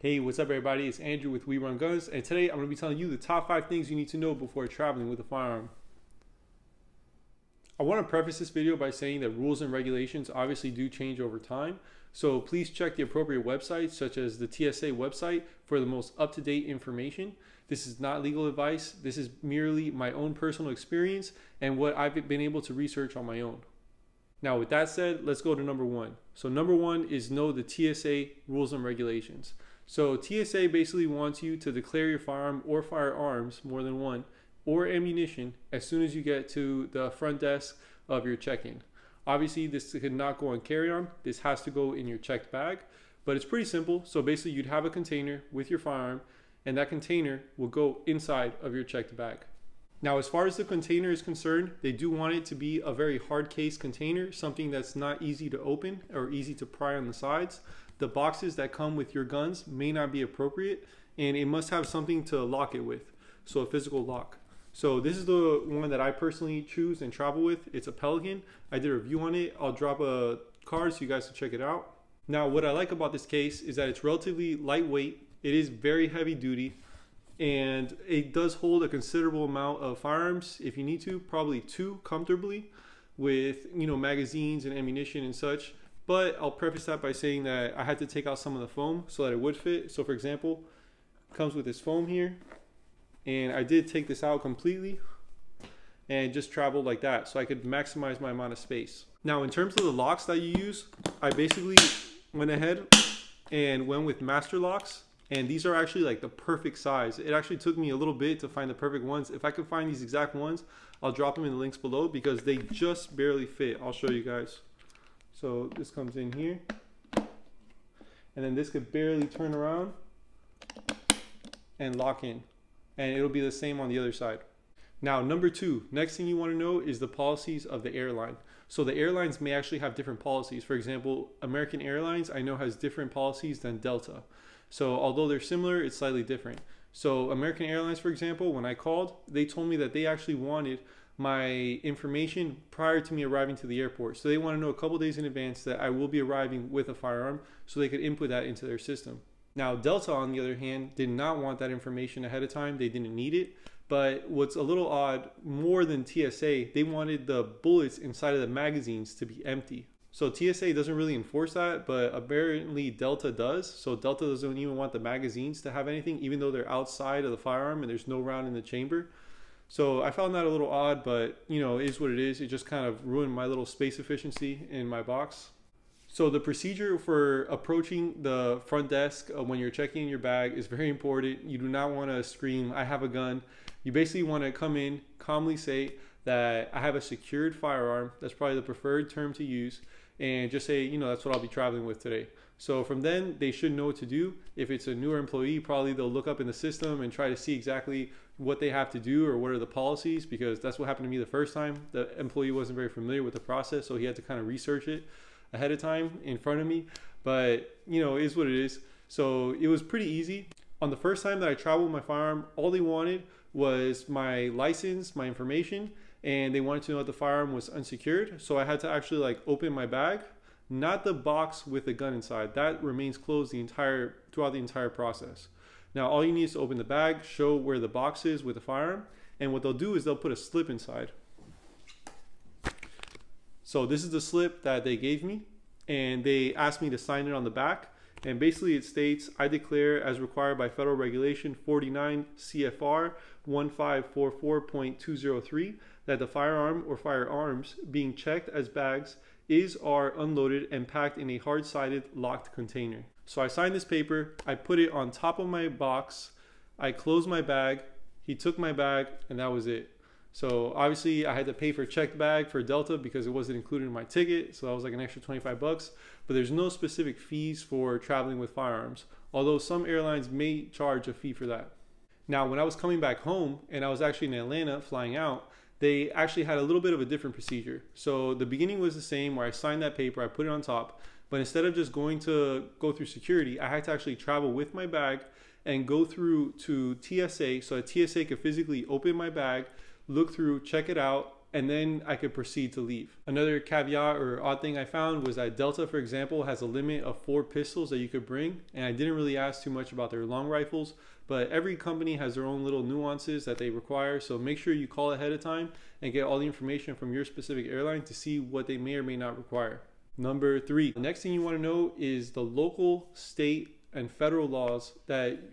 Hey, what's up, everybody? It's Andrew with We Run Guns, and today I'm going to be telling you the top 5 things you need to know before traveling with a firearm. I want to preface this video by saying that rules and regulations obviously do change over time, so please check the appropriate websites, such as the TSA website, for the most up-to-date information. This is not legal advice. This is merely my own personal experience and what I've been able to research on my own. Now, with that said, let's go to number 1. So number 1 is know the TSA rules and regulations. So TSA basically wants you to declare your firearm or firearms, more than one, or ammunition as soon as you get to the front desk of your check-in. Obviously, this could not go on carry-on. This has to go in your checked bag, but it's pretty simple. So basically, you'd have a container with your firearm, and that container will go inside of your checked bag. Now, as far as the container is concerned, they do want it to be a very hard case container, something that's not easy to open or easy to pry on the sides. The boxes that come with your guns may not be appropriate, and it must have something to lock it with, so a physical lock. So this is the one that I personally choose and travel with. It's a Pelican. I did a review on it. I'll drop a card so you guys can check it out. Now, what I like about this case is that it's relatively lightweight. It is very heavy duty, and it does hold a considerable amount of firearms if you need to, probably 2 comfortably, with magazines and ammunition and such. But I'll preface that by saying that I had to take out some of the foam so that it would fit. So for example, it comes with this foam here, and I did take this out completely and just traveled like that so I could maximize my amount of space. Now, in terms of the locks that you use, I basically went ahead and went with master locks, and these are actually like the perfect size. It actually took me a little bit to find the perfect ones. If I could find these exact ones, I'll drop them in the links below because they just barely fit. I'll show you guys. So this comes in here, and then this could barely turn around and lock in, and it'll be the same on the other side. Now, number 2, next thing you want to know is the policies of the airline. So the airlines may actually have different policies. For example, American Airlines I know has different policies than Delta. So although they're similar, it's slightly different. So American Airlines, for example, when I called, they told me that they actually wanted my information prior to me arriving to the airport. So they want to know a couple days in advance that I will be arriving with a firearm so they could input that into their system. Now, Delta, on the other hand, did not want that information ahead of time. They didn't need it. But what's a little odd, more than TSA, they wanted the bullets inside of the magazines to be empty. So TSA doesn't really enforce that, but apparently Delta does. So Delta doesn't even want the magazines to have anything, even though they're outside of the firearm and there's no round in the chamber. So I found that a little odd, but it is what it is. It just kind of ruined my little space efficiency in my box. So the procedure for approaching the front desk when you're checking in your bag is very important. You do not want to scream, "I have a gun." You basically want to come in, calmly say that I have a secured firearm. That's probably the preferred term to use. And just say, that's what I'll be traveling with today. So from then, they should know what to do. If it's a newer employee, probably they'll look up in the system and try to see exactly what they have to do or what are the policies, because that's what happened to me the first time. The employee wasn't very familiar with the process, so he had to kind of research it ahead of time in front of me. But, it is what it is. So it was pretty easy. On the first time that I traveled with my firearm, all they wanted was my license, my information, and they wanted to know that the firearm was unsecured. So I had to actually open my bag, not the box with the gun inside. That remains closed throughout the entire process. Now, all you need is to open the bag, show where the box is with the firearm, and what they'll do is they'll put a slip inside. So this is the slip that they gave me, and they asked me to sign it on the back. And basically it states, "I declare as required by Federal Regulation 49 CFR 1544.203 that the firearm or firearms being checked as bags are unloaded and packed in a hard-sided locked container." So I signed this paper, I put it on top of my box, I closed my bag, he took my bag, and that was it. So obviously I had to pay for a checked bag for Delta because it wasn't included in my ticket. So that was like an extra 25 bucks, but there's no specific fees for traveling with firearms, although some airlines may charge a fee for that. Now, when I was coming back home and I was actually in Atlanta flying out, they actually had a little bit of a different procedure. So the beginning was the same, where I signed that paper, I put it on top, but instead of just go through security, I had to actually travel with my bag and go through to TSA so that TSA could physically open my bag, look through, check it out, and then I could proceed to leave. Another caveat or odd thing I found was that Delta, for example, has a limit of 4 pistols that you could bring, and I didn't really ask too much about their long rifles, but every company has their own little nuances that they require, so make sure you call ahead of time and get all the information from your specific airline to see what they may or may not require. Number 3, the next thing you want to know is the local, state, and federal laws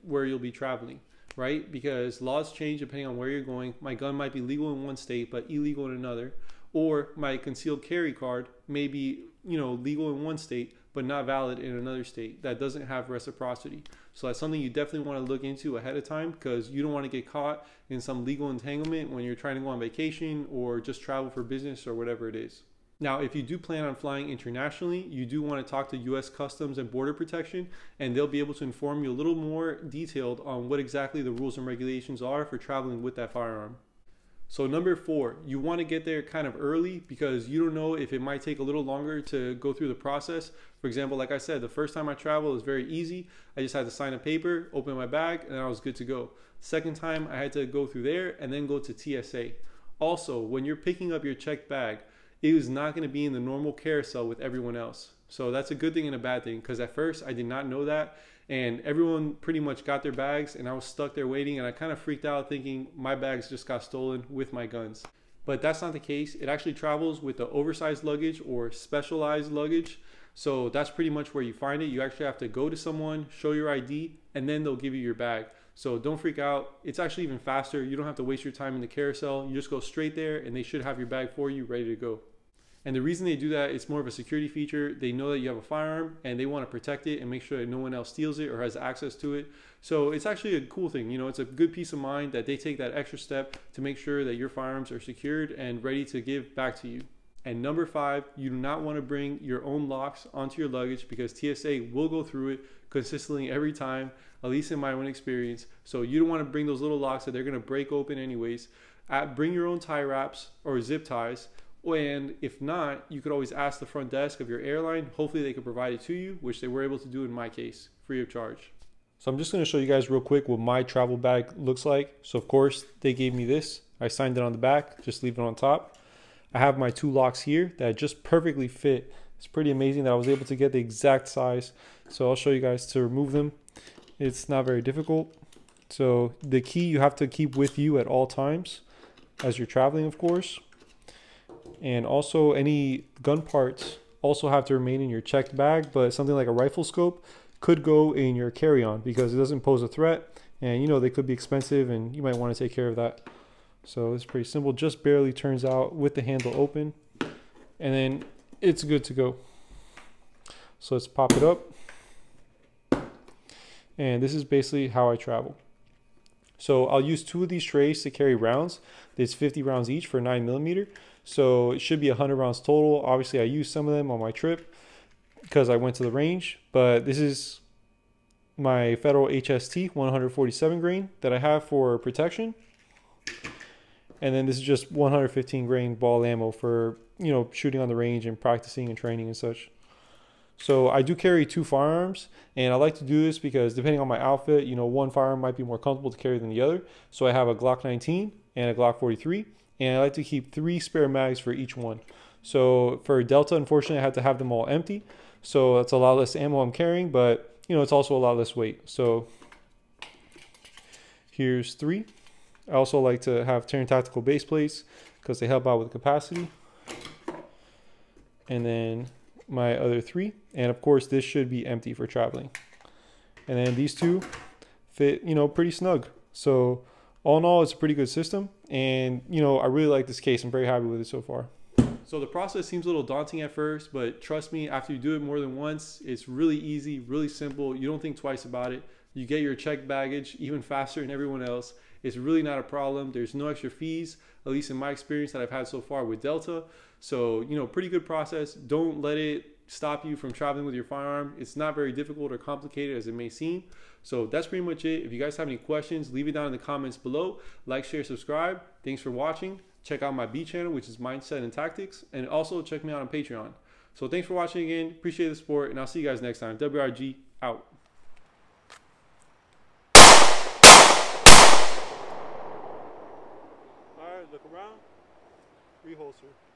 where you'll be traveling, right? Because laws change depending on where you're going. My gun might be legal in one state but illegal in another, or my concealed carry card may be, legal in one state but not valid in another state that doesn't have reciprocity. So that's something you definitely want to look into ahead of time, because you don't want to get caught in some legal entanglement when you're trying to go on vacation or just travel for business or whatever it is. Now, if you do plan on flying internationally, you do want to talk to U.S. Customs and Border Protection, and they'll be able to inform you a little more detailed on what exactly the rules and regulations are for traveling with that firearm. So number 4, you want to get there kind of early, because you don't know if it might take a little longer to go through the process. For example, like I said, the first time I traveled, it was very easy. I just had to sign a paper, open my bag, and I was good to go. Second time, I had to go through there and then go to TSA. Also, when you're picking up your checked bag, it is not going to be in the normal carousel with everyone else. So that's a good thing and a bad thing, because at first I did not know that, and everyone pretty much got their bags and I was stuck there waiting, and I kind of freaked out thinking my bags just got stolen with my guns. But that's not the case. It actually travels with the oversized luggage or specialized luggage. So that's pretty much where you find it. You actually have to go to someone, show your ID, and then they'll give you your bag. So don't freak out. It's actually even faster. You don't have to waste your time in the carousel. You just go straight there and they should have your bag for you ready to go. And the reason they do that, it's more of a security feature. They know that you have a firearm and they want to protect it and make sure that no one else steals it or has access to it. So it's actually a cool thing. It's a good peace of mind that they take that extra step to make sure that your firearms are secured and ready to give back to you. And number 5, you do not want to bring your own locks onto your luggage, because TSA will go through it consistently every time, at least in my own experience. So you don't want to bring those little locks that they're going to break open anyways. Bring your own tie wraps or zip ties. And if not, you could always ask the front desk of your airline. Hopefully they could provide it to you, which they were able to do in my case, free of charge. So I'm just going to show you guys real quick what my travel bag looks like. So of course they gave me this. I signed it on the back, just leave it on top. I have my 2 locks here that just perfectly fit. It's pretty amazing that I was able to get the exact size. So I'll show you guys to remove them. It's not very difficult. So the key you have to keep with you at all times as you're traveling, of course. And also any gun parts also have to remain in your checked bag, but something like a rifle scope could go in your carry-on because it doesn't pose a threat, and they could be expensive and you might want to take care of that. So it's pretty simple, just barely turns out with the handle open, and then it's good to go. So let's pop it up. And this is basically how I travel. So I'll use 2 of these trays to carry rounds. It's 50 rounds each for 9mm. So it should be 100 rounds total. Obviously I used some of them on my trip because I went to the range, but this is my Federal HST 147 grain that I have for protection. And then this is just 115 grain ball ammo for, shooting on the range and practicing and training and such. So I do carry 2 firearms, and I like to do this because depending on my outfit, one firearm might be more comfortable to carry than the other. So I have a Glock 19 and a Glock 43, and I like to keep 3 spare mags for each one. So for Delta, unfortunately, I had to have them all empty. So that's a lot less ammo I'm carrying, but it's also a lot less weight. So here's 3. I also like to have Taran Tactical base plates because they help out with capacity. And then my other 3, and of course this should be empty for traveling. And then these 2 fit pretty snug. So all in all, it's a pretty good system, and I really like this case. I'm very happy with it so far. So the process seems a little daunting at first, but trust me, after you do it more than once, it's really easy, really simple. You don't think twice about it. You get your checked baggage even faster than everyone else. It's really not a problem. There's no extra fees, at least in my experience that I've had so far with Delta. So, pretty good process. Don't let it stop you from traveling with your firearm. It's not very difficult or complicated as it may seem. So that's pretty much it. If you guys have any questions, leave it down in the comments below. Like, share, subscribe. Thanks for watching. Check out my B channel, which is Mindset and Tactics. And also check me out on Patreon. So thanks for watching again. Appreciate the support, and I'll see you guys next time. WRG out. Look around. 300. sir.